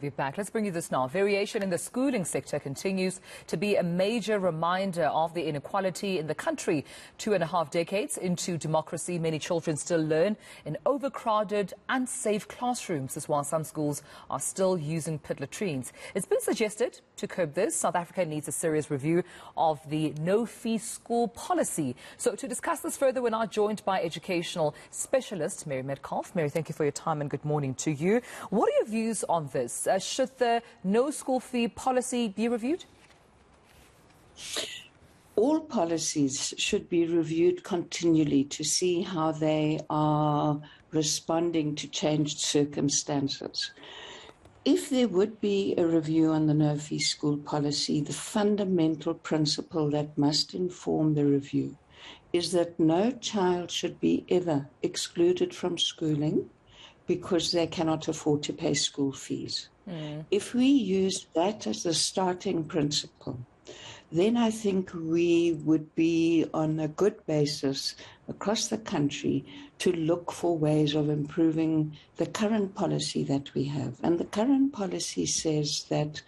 We're back. Let's bring you this now. Variation in the schooling sector continues to be a major reminder of the inequality in the country. 2.5 decades into democracy, many children still learn in overcrowded, unsafe classrooms, as while some schools are still using pit latrines. It's been suggested to curb this, South Africa needs a serious review of the no-fee school policy. So to discuss this further, we're now joined by educational specialist Mary Metcalfe. Mary, thank you for your time and good morning to you. What are your views on this? Should the no school fee policy be reviewed? All policies should be reviewed continually to see how they are responding to changed circumstances. If there would be a review on the no-fee school policy, the fundamental principle that must inform the review is that no child should be ever excluded from schooling because they cannot afford to pay school fees. If we use that as the starting principle, then I think we would be on a good basis across the country to look for ways of improving the current policy that we have. And the current policy says that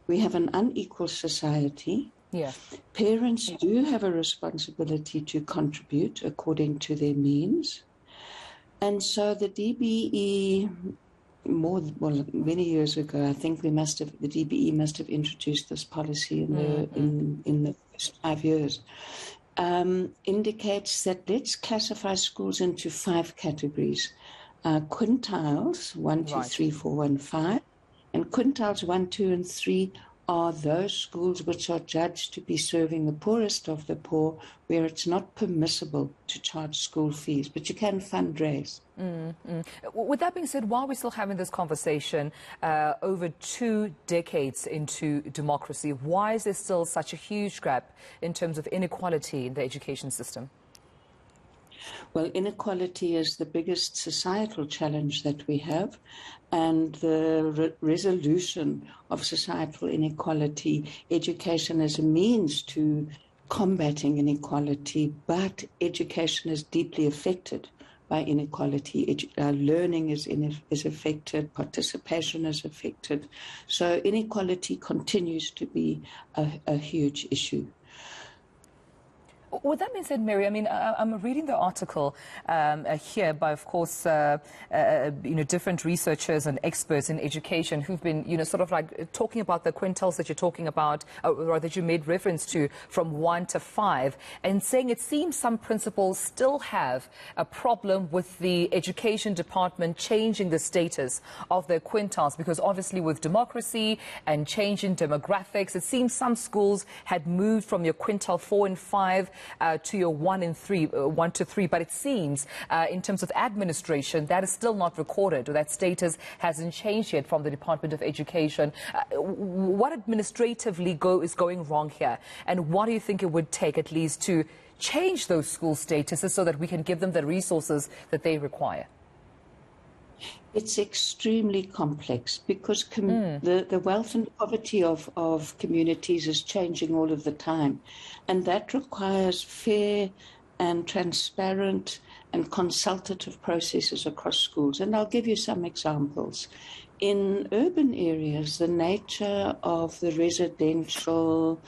we have an unequal society. Parents do have a responsibility to contribute according to their means. And so the DBE, many years ago, I think the DBE must have introduced this policy in the first 5 years, indicates that let's classify schools into 5 categories. Quintiles, 1, 2, 3, 4, 1, 5, and quintiles 1, 2, and 3 are those schools which are judged to be serving the poorest of the poor, where it's not permissible to charge school fees, but you can fundraise. With that being said, why are we still having this conversation over 2 decades into democracy? Why is there still such a huge gap in terms of inequality in the education system? Well, inequality is the biggest societal challenge that we have, and the resolution of societal inequality, education is a means to combating inequality, but education is deeply affected by inequality. Learning is affected, participation is affected. So inequality continues to be a huge issue. With that being said, Mary, I mean, I'm reading the article here by, of course, different researchers and experts in education who've been, sort of like talking about the quintiles that you're talking about, or that you made reference to, from 1 to 5, and saying it seems some principals still have a problem with the education department changing the status of their quintiles, because obviously with democracy and change in demographics, it seems some schools had moved from your quintile 4 and 5 to your 1 to 3, but it seems in terms of administration that is still not recorded, or that status hasn't changed yet from the Department of Education. What administratively is going wrong here, and what do you think it would take at least to change those school statuses so that we can give them the resources that they require? It's extremely complex because the wealth and poverty of communities is changing all of the time. And that requires fair and transparent and consultative processes across schools. And I'll give you some examples. In urban areas, the nature of the residential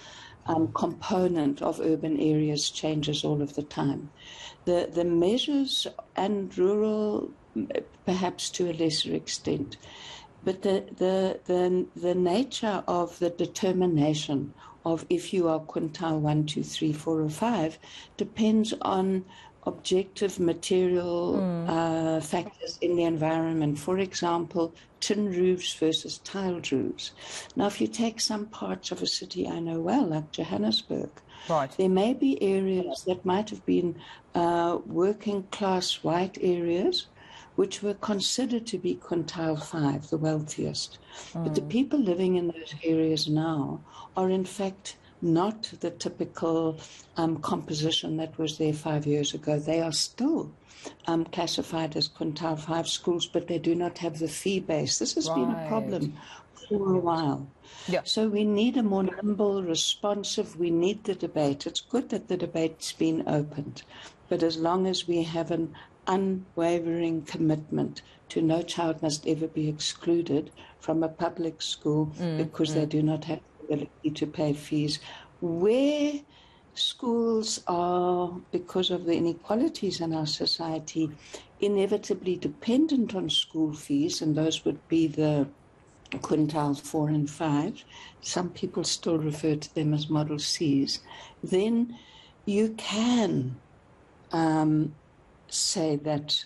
component of urban areas changes all of the time. The measures, and rural perhaps to a lesser extent, but the nature of the determination of if you are quintile 1, 2, 3, 4, or 5 depends on objective material factors in the environment. For example, tin roofs versus tiled roofs. Now, if you take some parts of a city I know well, like Johannesburg, there may be areas that might have been working class white areas, which were considered to be quintile 5, the wealthiest. But the people living in those areas now are in fact not the typical composition that was there 5 years ago. They are still classified as quintile 5 schools, but they do not have the fee base. This has been a problem for a while. So we need a more nimble, responsive, we need the debate. It's good that the debate's been opened, but as long as we have an unwavering commitment to no child must ever be excluded from a public school because they do not have the ability to pay fees. Where schools are, because of the inequalities in our society, inevitably dependent on school fees, and those would be the quintiles 4 and 5, some people still refer to them as Model Cs, then you can say that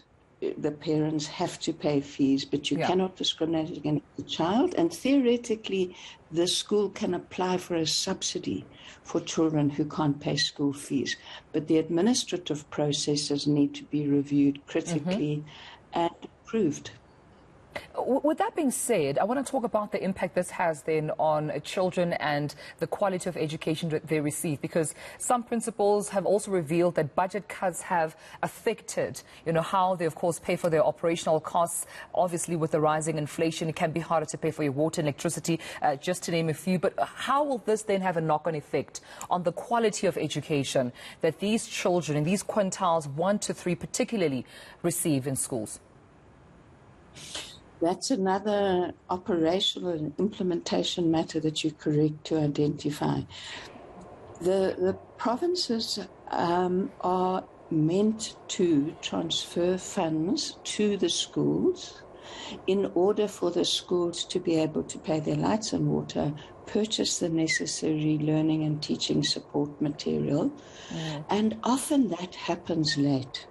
the parents have to pay fees, but you cannot discriminate against the child. And theoretically, the school can apply for a subsidy for children who can't pay school fees. But the administrative processes need to be reviewed critically and approved. With that being said, I want to talk about the impact this has then on children and the quality of education that they receive, because some principals have also revealed that budget cuts have affected, how they, of course, pay for their operational costs. Obviously, with the rising inflation, it can be harder to pay for your water and electricity, just to name a few. But how will this then have a knock-on effect on the quality of education that these children in these quintiles 1 to 3 particularly receive in schools? That's another operational and implementation matter that you're correct to identify. The provinces are meant to transfer funds to the schools in order for the schools to be able to pay their lights and water, purchase the necessary learning and teaching support material, and often that happens late.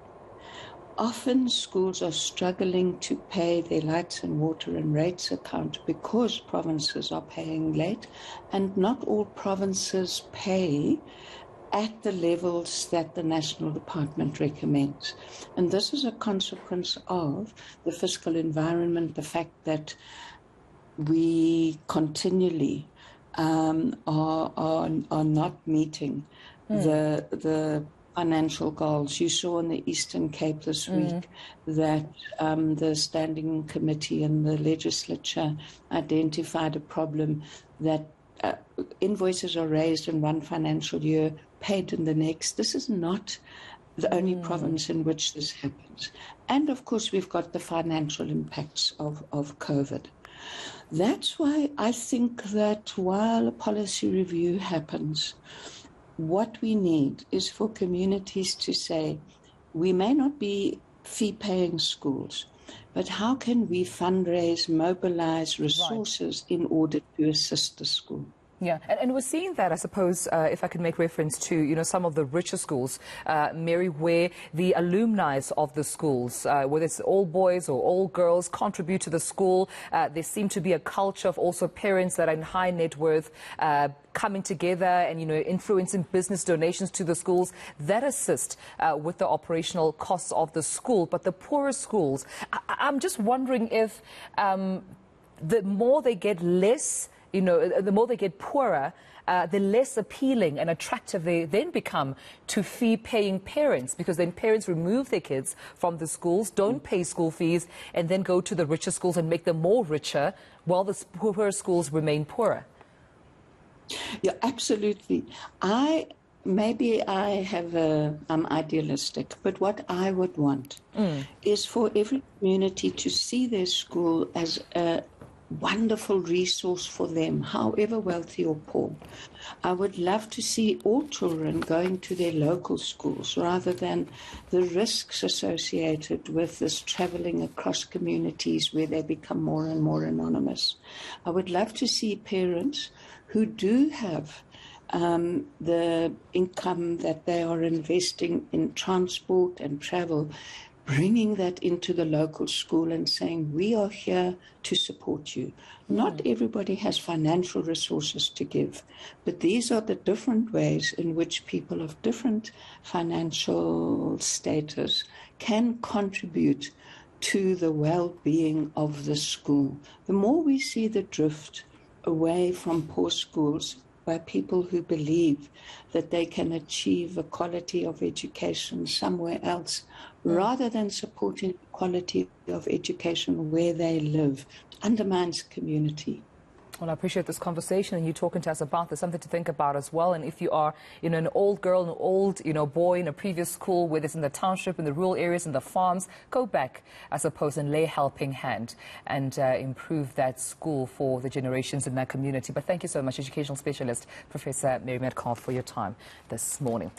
Often schools are struggling to pay their lights and water and rates account because provinces are paying late, and not all provinces pay at the levels that the National Department recommends. And this is a consequence of the fiscal environment, the fact that we continually are not meeting the financial goals. You saw in the Eastern Cape this week that the Standing Committee and the legislature identified a problem that invoices are raised in one financial year, paid in the next. This is not the only province in which this happens. And of course, we've got the financial impacts of COVID. That's why I think that while a policy review happens, what we need is for communities to say, we may not be fee-paying schools, but how can we fundraise, mobilize resources in order to assist the school? Yeah, and we're seeing that, I suppose, if I could make reference to, some of the richer schools, Mary, where the alumni of the schools, whether it's all boys or all girls, contribute to the school. There seems to be a culture of also parents that are in high net worth coming together and, influencing business donations to the schools that assist with the operational costs of the school. But the poorer schools, I'm just wondering if the more they get less, the more they get poorer, the less appealing and attractive they then become to fee-paying parents, because then parents remove their kids from the schools, don't pay school fees, and then go to the richer schools and make them more richer while the poorer schools remain poorer. Yeah, absolutely. Maybe I have I'm idealistic, but what I would want is for every community to see their school as a wonderful resource for them, however wealthy or poor. I would love to see all children going to their local schools rather than the risks associated with this traveling across communities where they become more and more anonymous. I would love to see parents who do have the income that they are investing in transport and travel, bringing that into the local school and saying, we are here to support you. Not everybody has financial resources to give, but these are the different ways in which people of different financial status can contribute to the well-being of the school. The more we see the drift away from poor schools by people who believe that they can achieve a quality of education somewhere else, rather than supporting quality of education where they live, undermines community. Well, I appreciate this conversation and you talking to us about this, something to think about as well. And if you are, an old girl, an old, boy in a previous school, whether it's in the township, in the rural areas, in the farms, go back, I suppose, and lay a helping hand and improve that school for the generations in that community. But thank you so much, educational specialist, Professor Mary Metcalfe, for your time this morning.